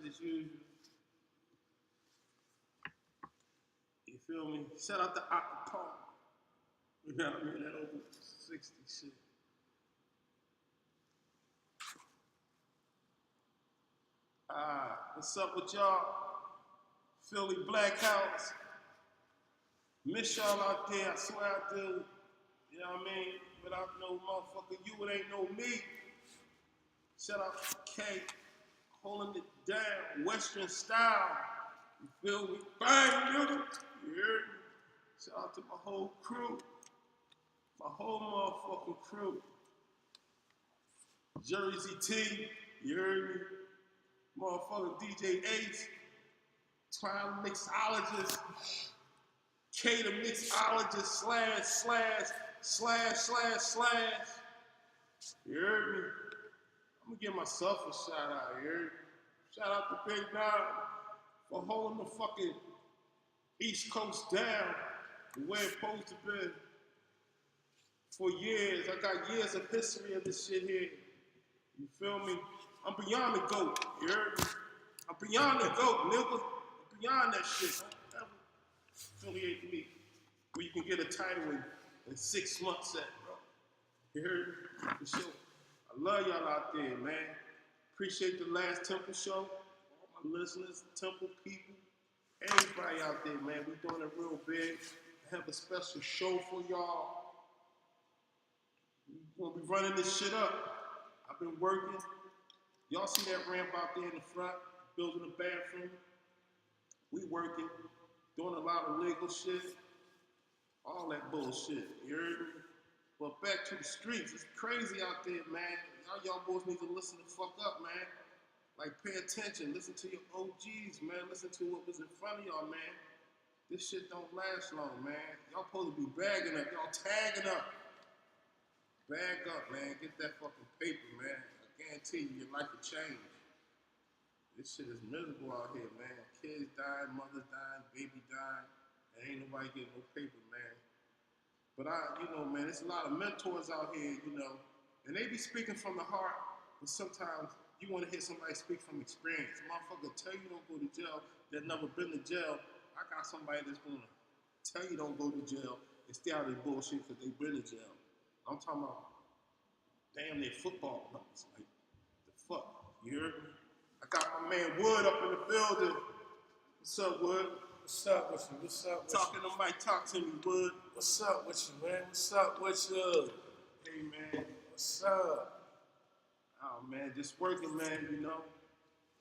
as usual. You feel me? Shout out to Aqua Park. You know what I mean? That over 60 shit. What's up with y'all? Philly Black House. Miss y'all out there, I swear I do. You know what I mean? Without no motherfucker you, it ain't no me. Shout out to K, holding it down, Western style. You feel me? Bang, nigga. You hear me? Shout out to my whole crew. My whole motherfucking crew. Jersey T, you heard me? Motherfucking DJ Ace, Twine Mixologist, K the Mixologist /////. You heard me? I'm gonna give myself a shout out, you heard me? Shout out to BIGNA for holding the fucking East Coast down the way it's supposed to be for years. I got years of history of this shit here. You feel me? I'm beyond the GOAT, you heard me? I'm beyond the GOAT, nigga. I'm beyond that shit. Don't ever affiliate me where you can get a title in 6 months at, bro. You heard me? For sure. I love y'all out there, man. Appreciate the last Temple show. All my listeners, Temple people, everybody out there, man. We doing it real big. I have a special show for y'all. We're gonna be running this shit up. I've been working. Y'all see that ramp out there in the front, building a bathroom? We working, doing a lot of legal shit, all that bullshit, you heard me? But back to the streets, it's crazy out there, man. Y'all boys need to listen the fuck up, man. Like, pay attention, listen to your OGs, man. Listen to what was in front of y'all, man. This shit don't last long, man. Y'all supposed to be bagging up, y'all tagging up. Bag up, man. Get that fucking paper, man. I guarantee you, your life will change. This shit is miserable out here, man. Kids dying, mothers dying, baby dying, and ain't nobody getting no paper, man. But man, there's a lot of mentors out here, and they be speaking from the heart, but sometimes you want to hear somebody speak from experience. Motherfucker tell you don't go to jail, that never been to jail. I got somebody that's gonna tell you don't go to jail and stay out of their bullshit because they been to jail. I'm talking about damn near football numbers. Like, the fuck, you heard me? I got my man Wood up in the building. What's up, Wood? What's up with you? What's up with Talking to Mike, talk to me, Wood. What's up with you, man? What's up with you? Hey, man. What's up? Oh, man, just working, man,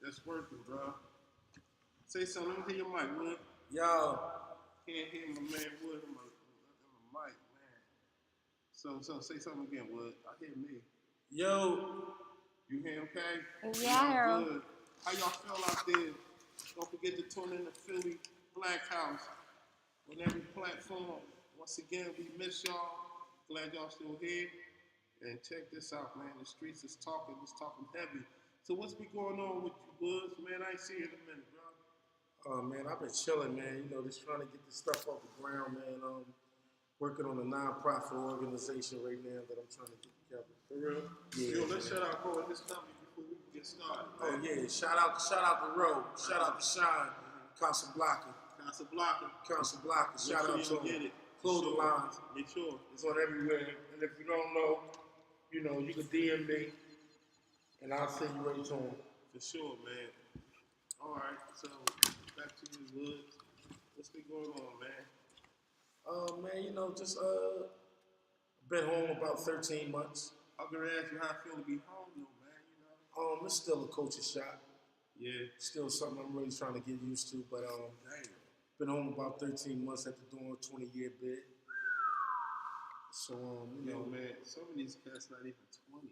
Just working, bro. Say something. Let me hear your mic, Wood. Yo. Can't hear my man Wood on my mic, man. So say something again, Wood. I hear me. Yo. You hear okay? Yeah, Harold. Good. How y'all feel out there? Don't forget to tune in to Philly Black House on every platform. Once again, we miss y'all. Glad y'all still here. And check this out, man. The streets is talking. It's talking heavy. So what's been going on with you, Woods? Man, I ain't seen you in a minute, bro. Oh, man, I've been chilling, man. Just trying to get this stuff off the ground, man. Working on a non-profit organization right now that I'm trying to get together. For real? Yeah. Yo, let's shut out, bro, in this company before we get started. Oh, yeah. Shout out to Roe. Shout out to Shine. Casablanca. Shout out to him. Clothing lines. Make sure. It's on everywhere. And if you don't know, you can DM me, and I'll send you right to him. For sure, man. All right, so back to you, Woods. What's been going on, man? Man, just been home about 13 months. I'm gonna ask you how I feel to be home, though, man. It's still a culture shock. Yeah. Still something I'm really trying to get used to, but damn. Been home about 13 months after doing a 20-year bid. So man, some of these cats not even 20.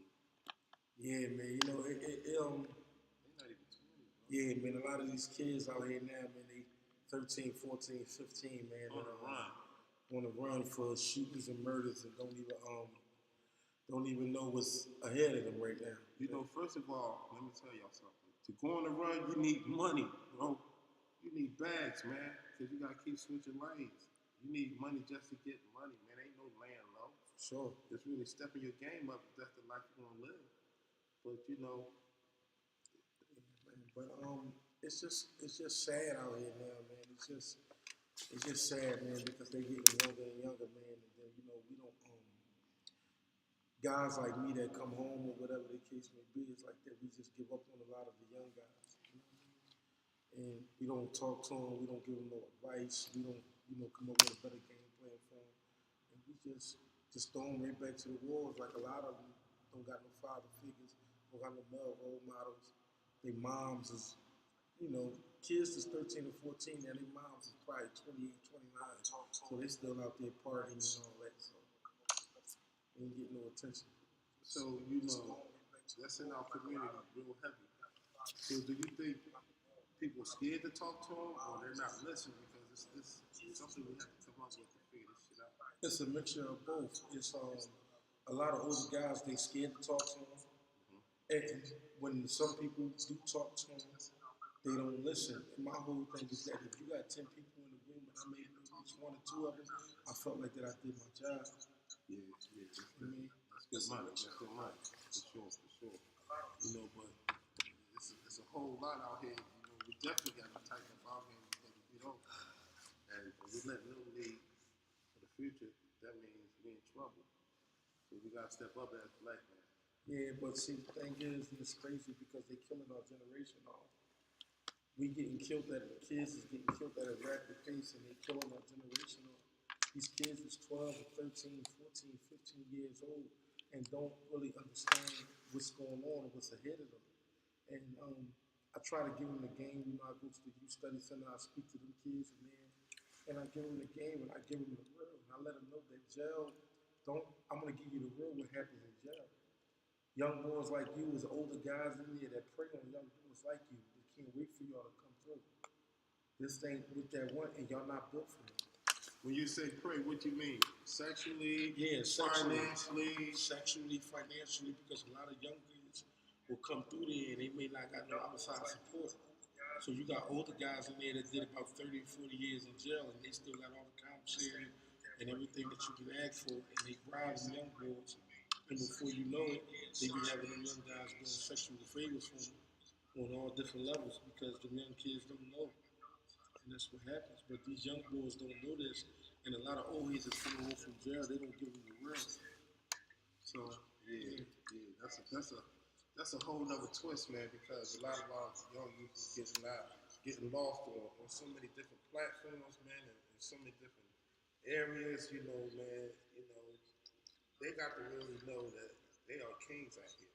Yeah, man. They're not even 20. Bro. Yeah, man. A lot of these kids out here now, man, they 13, 14, 15, man. On the run for shootings and murders and don't even know what's ahead of them right now. First of all, let me tell y'all something. To go on the run, you need money, bro. You need bags, man, because you got to keep switching lanes. You need money just to get money, man. Ain't no laying low. For sure. It's really stepping your game up if that's the life you want to live. But, But it's just sad out here now, man. It's just sad, man, because they getting younger and younger, man. And then we don't guys like me that come home or whatever the case may be. It's like that we just give up on a lot of the young guys. You know what I mean? And we don't talk to them. We don't give them no advice. We don't come up with a better game plan for them. And we just throw them right back to the wolves. Like a lot of them don't got no father figures, don't got no male role models. Their moms is, kids that's 13 or 14, and their moms is probably 28, 29. So they still out there partying and all that. So they ain't getting no attention. So that's in our community real heavy. So do you think people scared to talk to them, or they're not listening because it's something we have to come up with to figure this shit out? It's a mixture of both. It's a lot of older guys, they scared to talk to them. And when some people do talk to them, they don't listen. And my whole thing is that if you got 10 people in the room and I made at least one or two of them, I felt like that I did my job. Yeah, that's good money. That's good money, for sure. But it's a whole lot out here. We definitely got to tighten up our game because if we don't, and we let them lead for the future, that means we're in trouble. So we got to step up as black men. Yeah, but see, the thing is, and it's crazy because they're killing our generation off. We getting killed kids is getting killed at a rapid pace, and they're killing our generation off. These kids is 12, 13, 14, 15 years old and don't really understand what's going on and what's ahead of them. And I try to give them the game. I go to the youth study center, I speak to them kids and I give them the game and I give them the real. And I let them know that jail, I'm going to give you the real what happens in jail. Young boys like you is older guys in there that prey on young boys like you. They can't wait for y'all to come through. This ain't with that one, and y'all not built for it. When you say pray, what do you mean? Sexually? Yeah, financially? Sexually, financially, because a lot of young kids will come through there and they may not got no outside support. So you got older guys in there that did about 30 or 40 years in jail and they still got all the comp sharing and everything that you can ask for, and they bribe them young boys. And before you know it, they be having them young guys doing sexual favors for them on all different levels because the young kids don't know. And that's what happens. But these young boys don't know this. And a lot of old heads that come home from jail, they don't give them the real. So, yeah. That's a whole nother twist, man, because a lot of our young youth is getting lost on so many different platforms, man, and so many different areas, man. They got to really know that they are kings out here,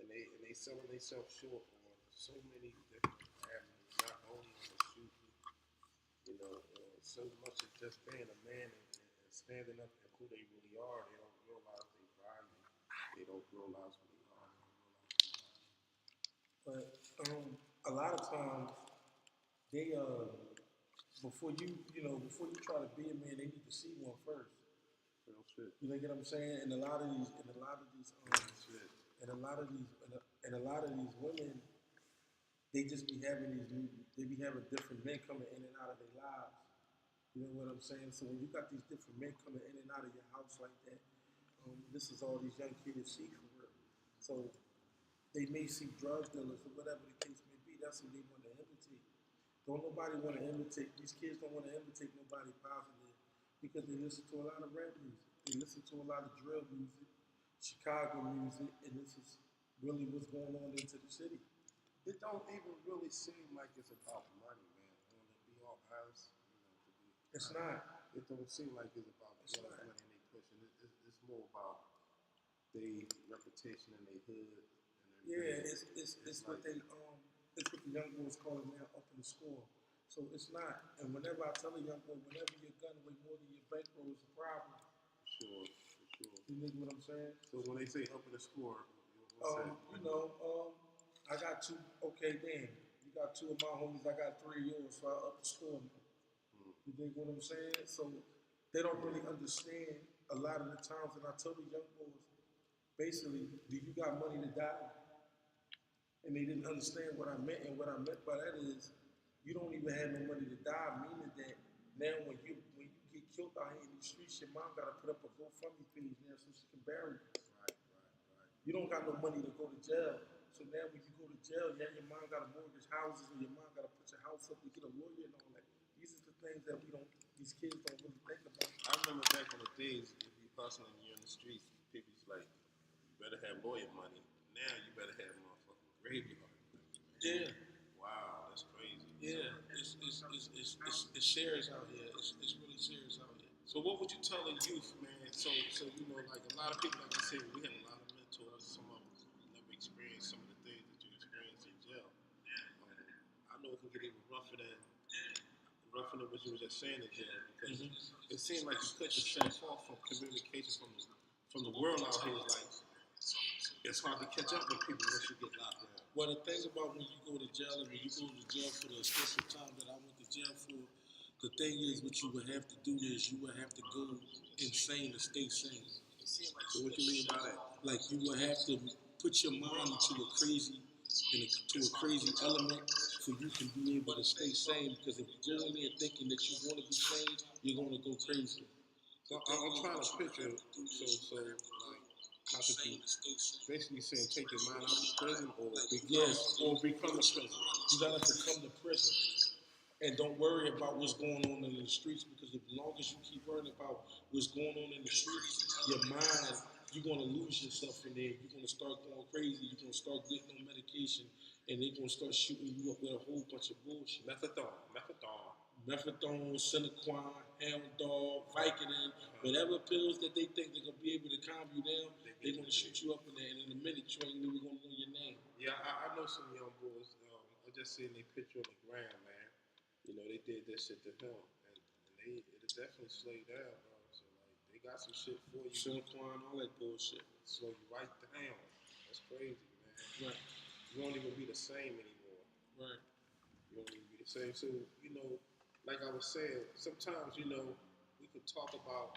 man, and they selling themselves short on so many different avenues, not only on the shooting, so much as just being a man and standing up and who they really are. They don't realize their value. They don't realize who they are. But a lot of times they before you try to be a man, they need to see one first. Real shit. You know what I'm saying? And a lot of these women, they just be having different men coming in and out of their lives. You know what I'm saying? So when you got these different men coming in and out of your house like that, this is all these young kids see for real. So they may see drug dealers or whatever the case may be. That's what they want to imitate. Don't nobody want to imitate. These kids don't want to imitate nobody positive because they listen to a lot of rap music. They listen to a lot of drill music, Chicago music, and this is really what's going on into the city. It don't even really seem like it's about money, man. I want to be all honest. It's not. It don't seem like it's about money and they pushing. It's more about their reputation in their hood. Yeah, it's what they it's what the young boys call it now, up in the score. So it's not. And whenever I tell a young boy, whenever your gun weigh more than your bankroll is a problem. For sure. You know what I'm saying? So when they say up in the score, I got two. Okay, damn. You got two of my homies. I got three of yours. So I up the score now. You dig what I'm saying? So they don't really understand a lot of the times. And I tell the young boys, basically, do you got money to die? And they didn't understand what I meant. And what I meant by that is, you don't even have no money to die, meaning that now when you get killed out here in these streets, your mom got to put up a GoFundMe page now so she can bury you. Right. You don't got no money to go to jail. So now when you go to jail, yeah, your mom got to mortgage houses and your mom got to put your house up to get a lawyer and all that. These are the things that these kids don't really think about. I remember back in the days, if you hustling and you're in the streets, people's like, you better have lawyer money. Now you better have motherfucking graveyard money. Yeah. Wow, that's crazy. Yeah, it's serious out here. It's really serious out here. So what would you tell a youth, man? So you know, like a lot of people, like I said, we had a lot of mentors. Some of us never experienced some of the things that you experienced in jail. I know it can get even rougher than what you were just saying in jail because it seemed like you cut yourself off from communication from the world out here. Like it's hard to catch up with people once you get locked down. Well, the thing about when you go to jail and when you go to jail for the extensive time that I went to jail for, the thing is what you would have to do is you would have to go insane to stay sane. So what you mean by that? Like you would have to put your mind into a crazy element so you can be able to stay sane. Because if you go in there thinking that you want to be sane, you're going to go crazy. So I'm trying to picture. So like, how could you basically saying take your mind out of prison or become a prison? You gotta become the prison. And don't worry about what's going on in the streets because as long as you keep worrying about what's going on in the streets, your mind, you're gonna lose yourself in there. You're gonna start going crazy. You're gonna start getting on medication, and they're gonna start shooting you up with a whole bunch of bullshit. Methadone, Cinequan, Hound Dog, Vicodin, whatever pills that they think they're gonna be able to calm you down, they're gonna shoot you up in there, and in a minute you ain't even gonna know your name. Yeah, I know some young boys. I just seen their picture on the ground, man. You know, they did that shit to him, and it'll definitely slow you down, bro. So like, they got some shit for you. Cinequan, all that bullshit. Slow you right down. That's crazy, man. Right. You won't even be the same anymore. Right. You won't even be the same. So you know, like I was saying, sometimes you know we can talk about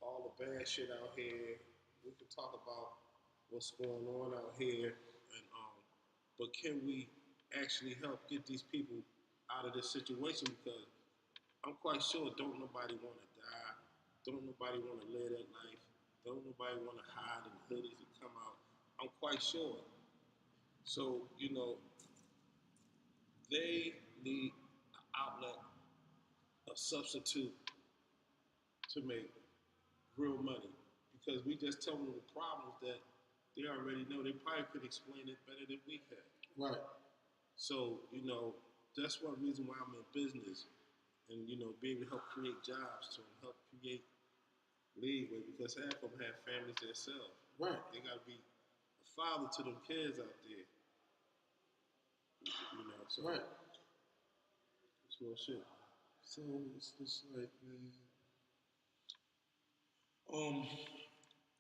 all the bad shit out here. We can talk about what's going on out here, and but can we actually help get these people out of this situation? Because I'm quite sure don't nobody want to die, don't nobody want to live that life, don't nobody want to hide in hoodies and come out. I'm quite sure. So you know, they need an outlet, a substitute to make real money because we just tell them the problems that they already know. They probably could explain it better than we can. Right. So, you know, that's one reason why I'm in business and, you know, be able to help create jobs to them, help create leeway because half of them have families themselves. Right. They got to be a father to them kids out there. You know, so. Right. It's real shit. So it's just like, man.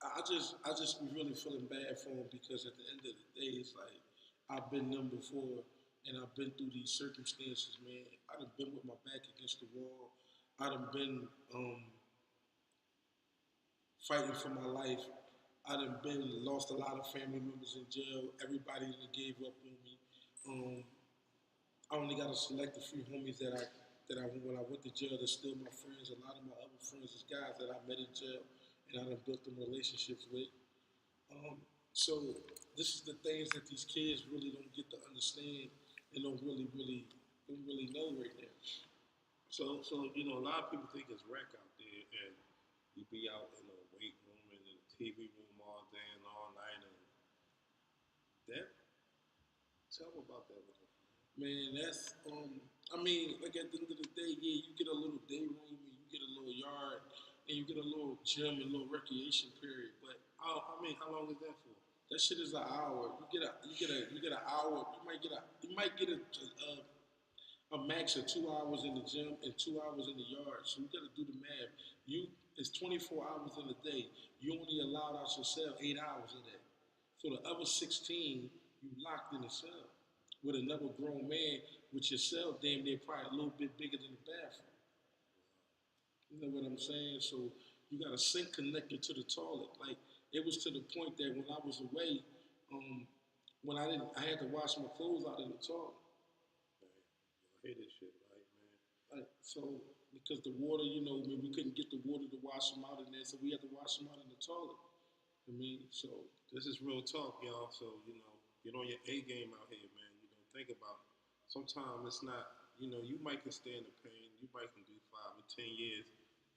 I just be really feeling bad for him because at the end of the day, it's like I've been them before, and I've been through these circumstances, man. I done been with my back against the wall. I done been fighting for my life. I done lost a lot of family members in jail. Everybody done gave up on me. I only got to select a few homies that when I went to jail, they're still my friends. A lot of my other friends is guys that I met in jail and I done built them relationships with. So this is the things that these kids really don't get to understand and don't really know right now. So you know, a lot of people think it's wreck out there, and you be out in a weight room and in a TV room all day and all night, and that. Tell me about that, man. That's I mean, like at the end of the day, yeah, you get a little day room and you get a little yard and you get a little gym and a little recreation period. But I mean, how long is that for? That shit is an hour. You get an hour. You might get a max of 2 hours in the gym and 2 hours in the yard. So you gotta do the math. It's 24 hours in a day. You only allowed out your cell 8 hours of that. So the other 16, you locked in the cell with another grown man with your cell damn near probably a little bit bigger than the bathroom. You know what I'm saying? So you got a sink connected to the toilet. Like it was to the point that when I was away, when I had to wash my clothes out in the toilet. I hate this shit, right, man? Like so, because the water, you know, I mean, we couldn't get the water to wash them out in there, so we had to wash them out in the toilet. I mean, so this is real talk, y'all. So you know, get on your A game out here, man. You know, think about. Sometimes it's not. You know, you might can stand the pain. You might can do 5 or 10 years,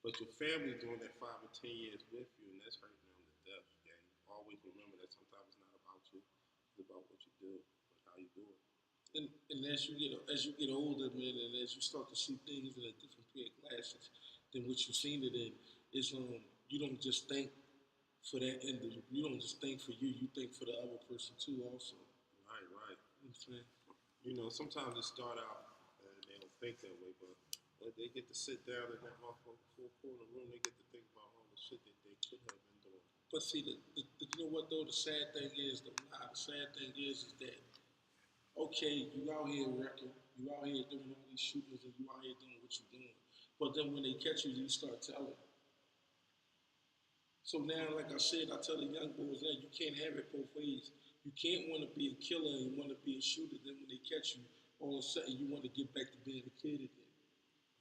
but your family doing that 5 or 10 years with you, and that's hurting them to death. Gang. Always remember that sometimes it's not about you. It's about what you do and how you do it. And as you get older, man, and as you start to see things in a different pair of glasses than what you've seen it in, it's you don't just think for that individual. You don't just think for you. You think for the other person too, also. Right, right. You know what I'm saying? You know, sometimes it start out and they don't think that way, but they get to sit down in that motherfucker full corner room, they get to think about all the shit that they could have been doing. But see, you know what though? The sad thing is, the sad thing is that okay, you out here wrecking, you out here doing all these shootings, and you out here doing what you're doing. But then when they catch you, you start telling. So now, like I said, I tell the young boys that you can't have it both ways. You can't want to be a killer and want to be a shooter. Then when they catch you, all of a sudden you want to get back to being a kid again.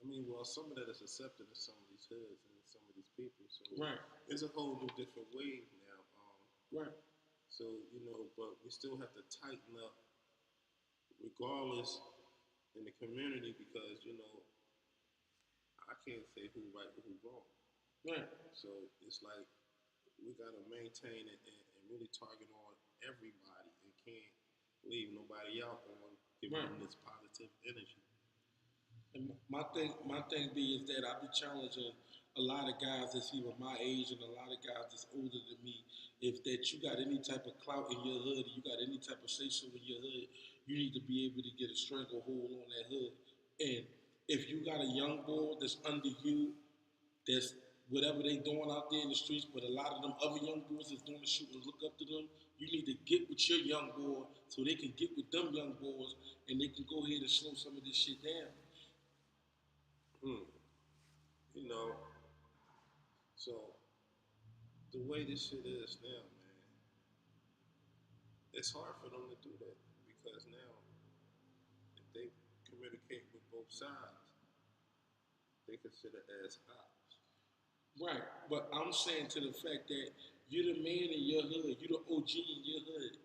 I mean, well, some of that is accepted in some of these hoods and some of these people. So right, it's a whole new different wave now. Right. So you know, but we still have to tighten up, regardless in the community, because you know I can't say who right or who wrong. Right. So it's like we gotta maintain it and really target on everybody and can't leave nobody out on giving Right. them this positive energy. And my thing be is that I be challenging a lot of guys that's even my age and a lot of guys that's older than me. If that you got any type of clout in your hood, you got any type of say so in your hood, you need to be able to get a stranglehold on that hood. And if you got a young boy that's under you, that's whatever they doing out there in the streets, but a lot of them other young boys that's doing the shit and look up to them, you need to get with your young boy so they can get with them young boys and they can go ahead and slow some of this shit down. Hmm. You know, so the way this shit is now, man, it's hard for them to do that because now if they communicate with both sides, they consider as ops. Right, but I'm saying to the fact that you're the man in your hood, you're the OG in your hood.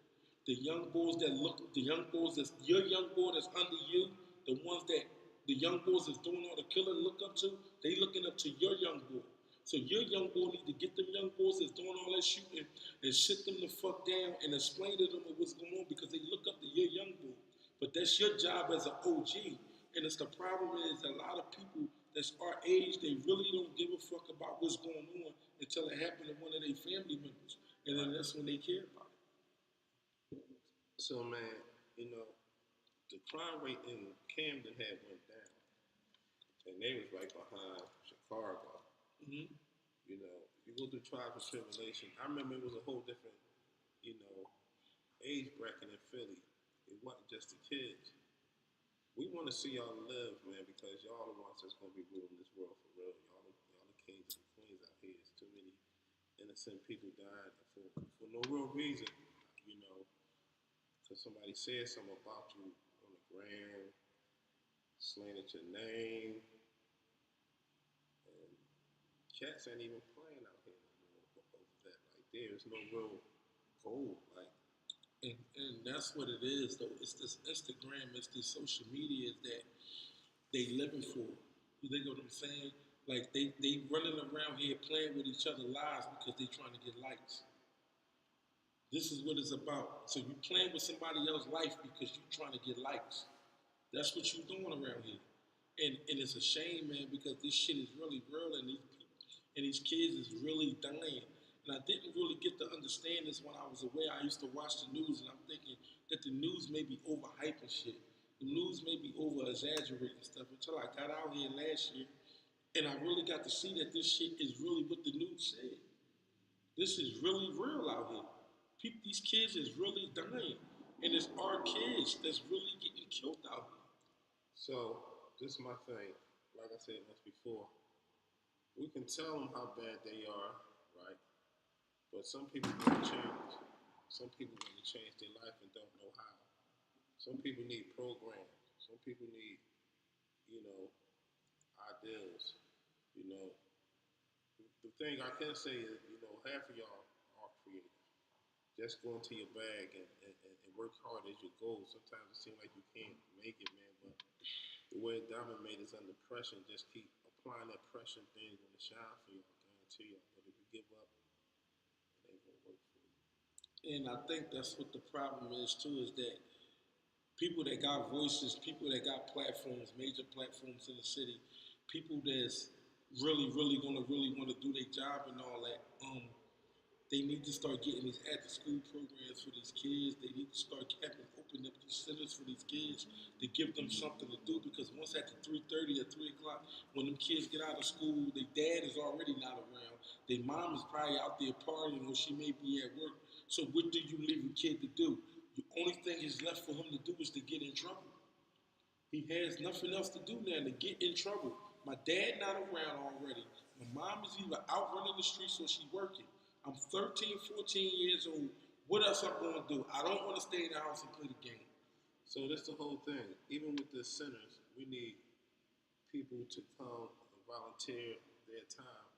The young boys that's your young boy that's under you, the ones that the young boys that's doing all the killing look up to, they looking up to your young boy. So your young boy need to get them young boys that's doing all that shooting and sit them the fuck down and explain to them what's going on because they look up to your young boy. But that's your job as an OG. And it's the problem is a lot of people that's our age, they really don't give a fuck about what's going on until it happened to one of their family members. And then that's when they care about it. So man, you know, the crime rate in Camden had went down, and they was right behind Chicago. Mm-hmm. You know, you go through trials and tribulation. I remember it was a whole different, you know, age bracket in Philly. It wasn't just the kids. We want to see y'all live, man, because y'all the ones that's gonna be ruling this world for real. Y'all the kings and the queens out here. There's too many innocent people dying for no real reason, you know, because somebody said something about you on the gram, slandered your name, and cats ain't even playing out here no more over that. Like there's no real goal. Like And that's what it is, though. It's this Instagram, it's these social medias that they living for. You think what I'm saying? Like they running around here playing with each other's lives because they trying to get likes. This is what it's about. So you playing with somebody else's life because you trying to get likes. That's what you doing around here. And it's a shame, man, because this shit is really real and these kids is really dying. And I didn't really get to understand this when I was away. I used to watch the news and I'm thinking that the news may be overhyping shit. The news may be over exaggerating stuff until I got out here last year and I really got to see that this shit is really what the news said. This is really real out here. These kids is really dying. And it's our kids that's really getting killed out here. so, this is my thing. Like I said once before, we can tell them how bad they are, right? But some people want to change. Some people want to change their life and don't know how. Some people need programs. Some people need, you know, ideals. You know, the thing I can say is, you know, half of y'all are creative. just go into your bag and work hard as your goal. Sometimes it seems like you can't make it, man. But the way Diamond made is under pressure, and just keep applying that pressure and things when it shine for you. I guarantee you. But if you give up, it ain't gonna work for you. And I think that's what the problem is too, is that people that got voices, people that got platforms, major platforms in the city, people that's really gonna really want to do their job and all that. They need to start getting these after school programs for these kids. They need to start open up these centers for these kids to give them something to do, because once after 3:30 or 3 o'clock, when them kids get out of school, their dad is already not around. Their mom is probably out there partying, or she may be at work. So what do you leave a kid to do? The only thing is left for him to do is to get in trouble. He has nothing else to do now to get in trouble. My dad not around already. My mom is either out running the streets or she working. I'm 13, 14 years old. What else I'm going to do? I don't want to stay in the house and play the game. So that's the whole thing. Even with the centers, we need people to come and volunteer their time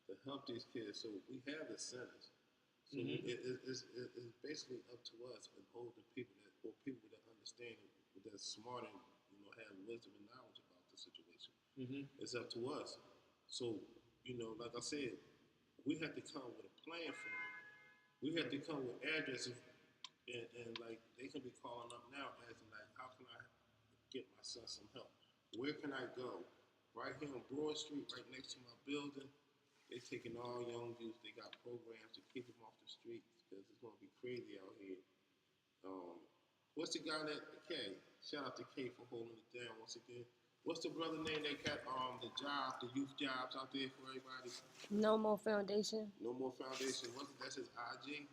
to help these kids. So we have the centers. So it's basically up to us and older people that, or people that understand it, that's smart and have wisdom and knowledge about the situation. It's up to us. So like I said, we have to come with a plan for it. We have to come with addresses, and like they can be calling up now asking like, how can I get my son some help? Where can I go? Right here on Broad Street, right next to my building, they taking all young youth. They got programs to keep them off the streets because it's gonna be crazy out here. What's the guy that K? Shout out to K for holding it down once again. What's the brother name that got the youth jobs out there for everybody? No More Foundation. No More Foundation. That's his IG?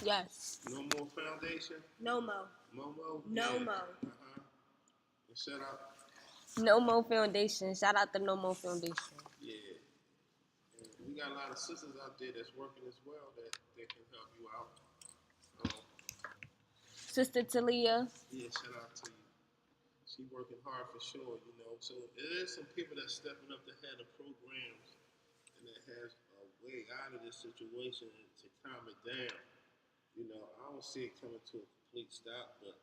Yes. No More Foundation? No Mo. Momo? No Yeah. Mo. And shout out. No More Foundation. Shout out to No More Foundation. Yeah. And we got a lot of sisters out there that's working as well that can help you out. Sister Talia. Yeah, shout out to you. She working hard for sure, So it is some people that's stepping up to head of programs and that has a way out of this situation to calm it down. I don't see it coming to a complete stop, but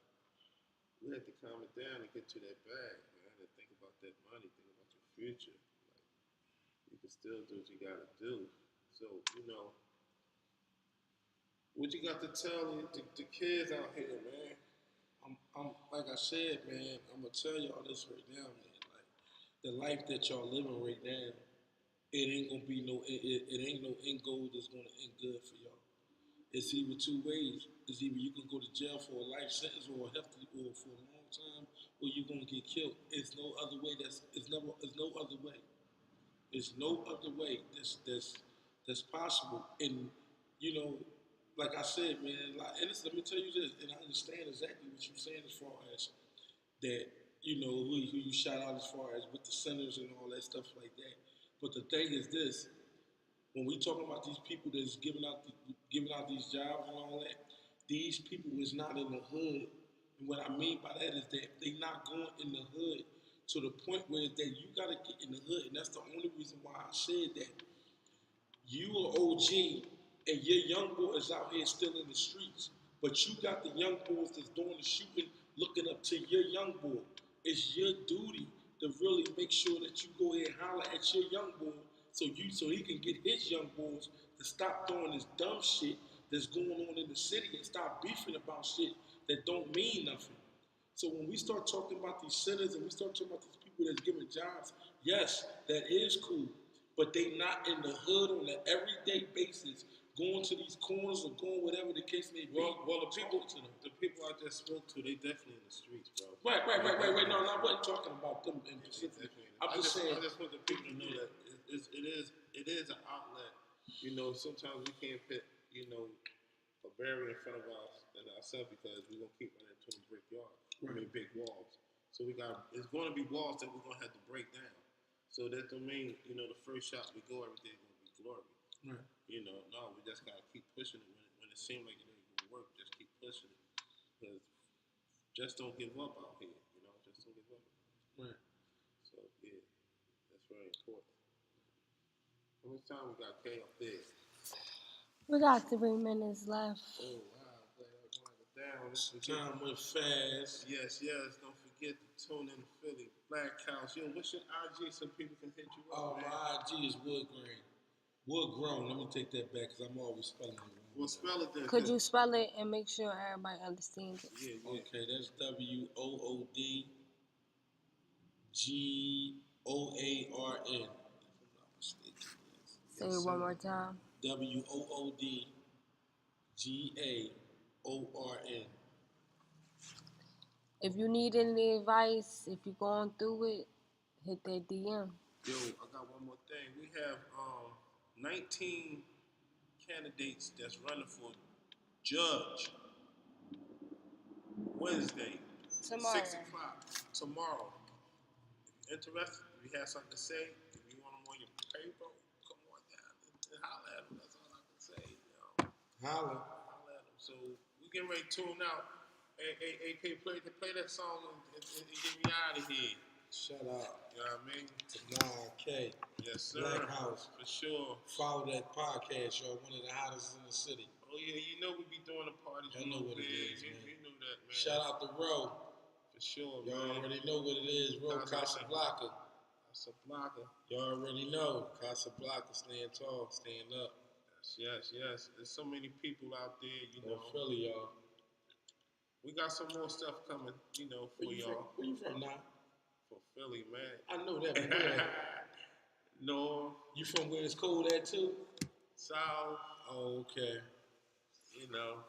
we have to calm it down and get to that bag, man, and think about that money, think about your future. Like, you can still do what you gotta do. So, what you got to tell the kids out here, man? I'm like I said, man. I'm gonna tell y'all this right now, man. Like the life that y'all living right now, it ain't gonna be no. It ain't no end goal that's gonna end good for y'all. It's either two ways. It's either you can go to jail for a life sentence or a hefty or for a long time, or you're gonna get killed. It's no other way. It's no other way. There's no other way that's possible. And like I said, man, and let me tell you this, and I understand exactly what you're saying as far as that, who you shout out as far as with the centers and all that stuff like that. But the thing is this: when we talking about these people that's giving out these jobs and all that, these people is not in the hood. And what I mean by that is that they not going in the hood to the point where that you gotta get in the hood, and that's the only reason why I said that. You are OG, and your young boy is out here still in the streets, but you got the young boys that's doing the shooting, looking up to your young boy. It's your duty to really make sure that you go ahead and holler at your young boy so he can get his young boys to stop doing this dumb shit that's going on in the city and stop beefing about shit that don't mean nothing. So when we start talking about these centers and we start talking about these people that's giving jobs, yes, that is cool. But they not in the hood on an everyday basis, going to these corners or going whatever the case may be. Well, the people I just spoke to, they definitely in the streets, bro. Right. No, I wasn't talking about them in specific. I just want the people to know that it is an outlet. Sometimes we can't put a barrier in front of us and ourselves because we're gonna keep running into them brick yards. Right. I mean, big walls. So it's going to be walls that we're gonna have to break down. So that don't mean, the first shot we go, everything's gonna be glory. Right. No, we just gotta keep pushing it when it seems like it ain't gonna work. Just keep pushing it, because just don't give up out here. Just don't give up. Right. So yeah, that's very important. How much time we got, K, up there? We got 3 minutes left. Oh wow, glad I wound it down. Time went fast. Yes, yes. Don't forget to tune in to Philly Black House. Yo, what's your IG so people can hit you Oh, up, man? my IG is Wood Grain. Wood Grown. Let me take that back because I'm always spelling it wrong. Well, spell it then. Could you spell it and make sure everybody understands it? Yeah, yeah. Okay, that's WOODGOARN. If I'm not mistaken. Say it one more time. WOODGAORN. If you need any advice, if you're going through it, hit that DM. Yo, I got one more thing. We have 19 candidates that's running for judge Wednesday, Tomorrow. 6 o'clock tomorrow. If you're interested, if you have something to say, if you want them on your paper, come on down and holler at them. That's all I can say. Holla. Holler at them. So we getting ready to tune out. Hey, AK, play that song and get me out of here. Shout out You know what I mean? to 9K. Yes, sir. Black House. For sure. Follow that podcast, y'all. One of the hottest in the city. Oh, yeah, you know we be doing the parties. I know what it is, man. You knew that, man. Shout out to Row. For sure, Y'all man. already know what it is. Row Casablanca. Casablanca. Y'all already know. Casablanca, stand tall, stand up. Yes. There's so many people out there, you From know. Philly, y'all. We got some more stuff coming, you know, for y'all. Where you from now? For Philly, man. I know that, but where? North, You from where it's cold at too? South, Oh, okay. you know.